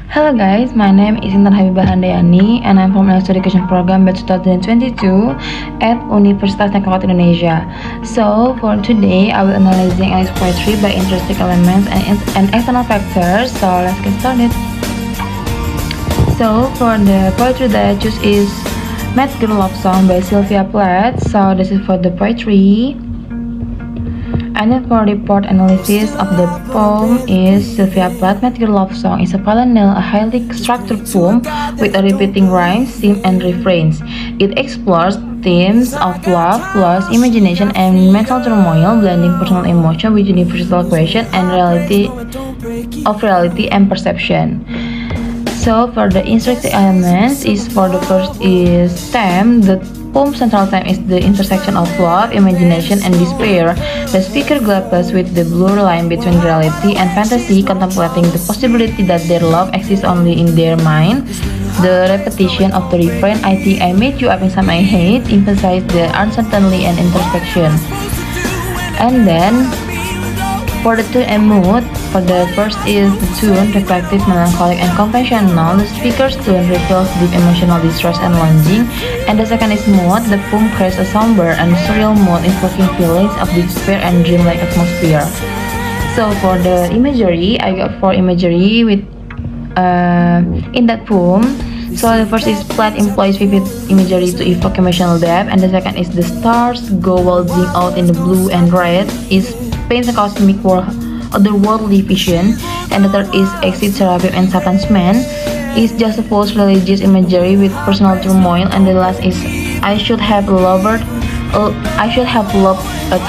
Hello guys, my name is Intan Habibah Handayani and I'm from English Education Program batch 2022 at Universitas Negara Indonesia. So for today, I will analyzing English poetry by intrinsic elements and external factors. So let's get started. So for the poetry that I choose is Mad Girl Love Song by Sylvia Plath. So this is for the poetry. And then for report analysis of the poem is Sylvia Plath Mad Girl Love Song is a parallel, a highly structured poem with a repeating rhymes, theme, and refrains. It explores themes of love, loss, imagination, and mental turmoil, blending personal emotion with universal question and reality and perception. So for the intrinsic elements is for the first is theme. The poem's central theme is the intersection of love, imagination, and despair. The speaker grapples with the blurred line between reality and fantasy, contemplating the possibility that their love exists only in their mind. The repetition of the refrain, "I think I made you up inside my head," emphasizes the uncertainty and introspection. And then for the tune and mood, for the first is the tune, reflective, melancholic, and conventional. The speaker's tune reveals deep emotional distress and longing. And the second is mood. The poem creates a somber and surreal mood, invoking feelings of despair and dreamlike atmosphere. So for the imagery, I got 4 imagery with in that poem. So the first is Plath employs vivid imagery to evoke emotional depth, and the second is the stars go waltzing out in the blue and red is paints a cosmic world, otherworldly vision, and the third is Exit Cherubim and Satan's Man is juxtaposed religious imagery with personal turmoil, and the last is I should have loved a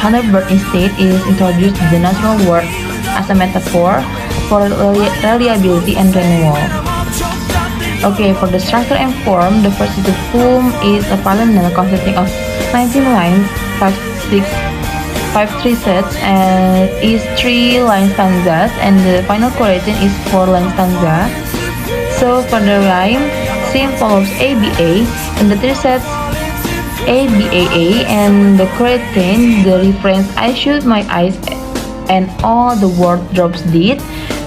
thunderbird instead is introduced to the natural world as a metaphor for reliability and renewal. Okay, for the structure and form, the first is the poem is a parallel consisting of 19 lines, 5 sets, and is 3 line stanzas, and the final quotation is 4 line stanza. So for the rhyme, same follows ABA, and the 3 sets ABAA, and the quotation, the refrains I shoot my eyes and all the word drops did,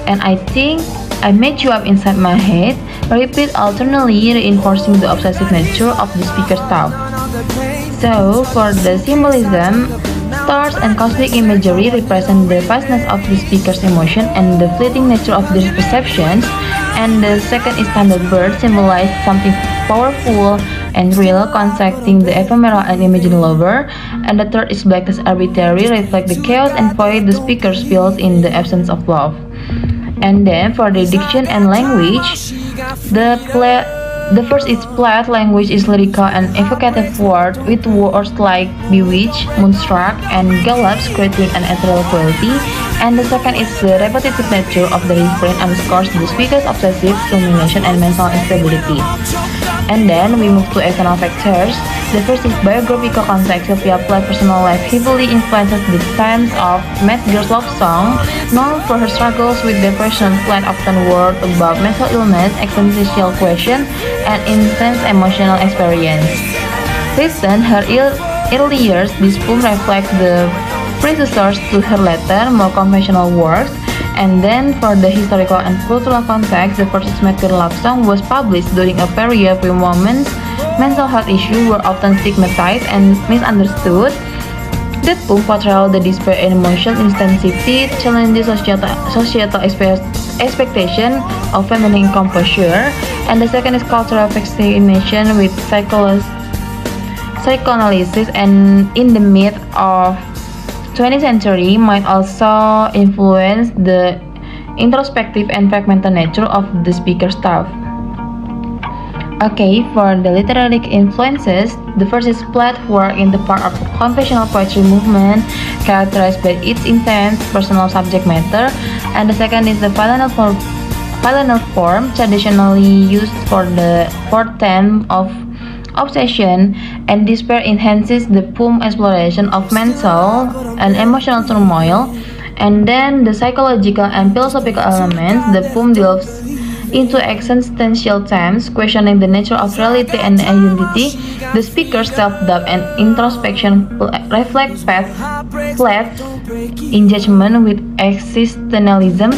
and I think I made you up inside my head, repeat alternately reinforcing the obsessive nature of the speaker's thought. So for the symbolism, stars and cosmic imagery represent the vastness of the speaker's emotion and the fleeting nature of their perceptions, and the second is thunderbird symbolizes something powerful and real, contrasting the ephemeral and imagined lover, and the third is black as arbitrary, reflect the chaos and void the speaker feels in the absence of love. And then for the diction and language, the first is Plath language is lyrical and evocative word with words like bewitched, moonstruck, and gallops, creating an ethereal quality. And the second is the repetitive nature of the refrain underscores the speaker's obsessive rumination and mental instability. And then we move to external factors. The first is biographical context. Sylvia Plath's personal life heavily influences the themes of Mad Girl Love Song. Known for her struggles with depression, Plath often wrote about mental illness, existential question, and intense emotional experience. Written her early years, this poem reflects the predecessors to her later, more conventional works. And then for the historical and cultural context, the first Mad Girl Love Song was published during a period when women's mental health issues were often stigmatized and misunderstood. That poem portrayed the despair and emotional intensity, challenges societal expectation of feminine composure. And the second is cultural fascination with psychoanalysis, and in the mid of 20th century might also influence the introspective and fragmented nature of the speaker's thought. Okay, for the literary influences, the first is Plath's work in the part of conventional poetry movement, characterized by its intense personal subject matter, and the second is the parallel form, traditionally used for theme of obsession and despair, enhances the poem exploration of mental and emotional turmoil. And then the psychological and philosophical elements, the poem delves into existential themes, questioning the nature of reality and identity. The speaker's self-doubt and introspection reflect Plath's engagement with existentialism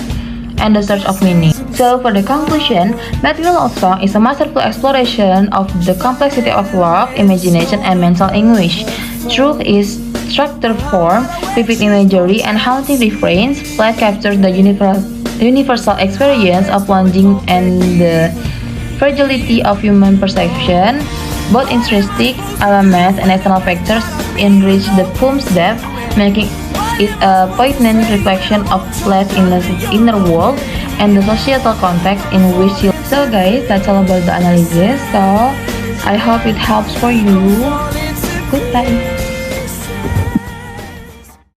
and the search of meaning. So for the conclusion, Material Love Song is a masterful exploration of the complexity of love, imagination, and mental anguish. Through its structured form, vivid imagery, and haunting refrains, Plaid captures the universal experience of longing and the fragility of human perception. Both intrinsic elements and external factors enrich the poem's depth, making it a poignant reflection of Plaid's inner world and the societal context in which he. So guys, that's all about the analysis. So I hope it helps for you. Goodbye.